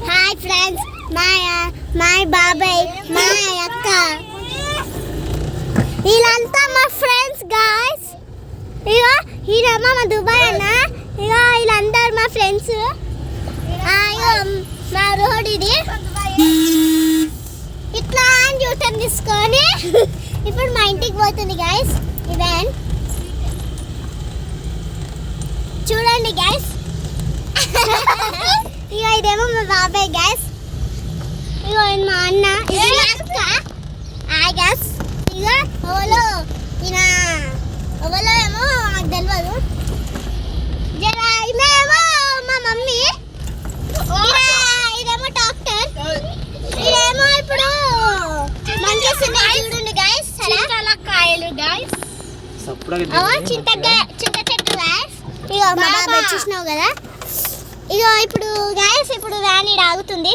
Hi friends, మా బాబాయ్, మా అక్క, వీళ్ళంతా మా ఫ్రెండ్స్ గాయ్స్. ఇగో ఈయనమ్మ మా దుబాయ్ అన్న. ఇగో వీళ్ళందరూ మా ఫ్రెండ్స్. ఇగో మా రోడ్ ఇది. ఇట్లా అని యూటర్న్ తీసుకొని ఇప్పుడు మా ఇంటికి పోతుంది గాయ్స్. ఈ వ్యాన్ చూడండి గాయ్స్. ఇగో ఇదేమో మా బాబాయ్ గాయ్స్. ఇగో మా అన్న, ఇది మా అక్క. గాయ్స్ ఇగో ఓలో ఈయన ఓలో ఏమో నాకు తెలియదు. జరా ఇదేమో మా మమ్మీ. ఇదేమో డాక్టర్. ఇదేమో ఇప్పుడు మంచిగా చూడండి గాయ్స్. కాయలు గాయ్స్. చింత చెట్టు గాయ్స్. ఇగో మా బాబాయ్ చూసినావు కదా. ఇగో ఇప్పుడు గాయ్స్ ఇప్పుడు వ్యాన్ ఆగుతుంది.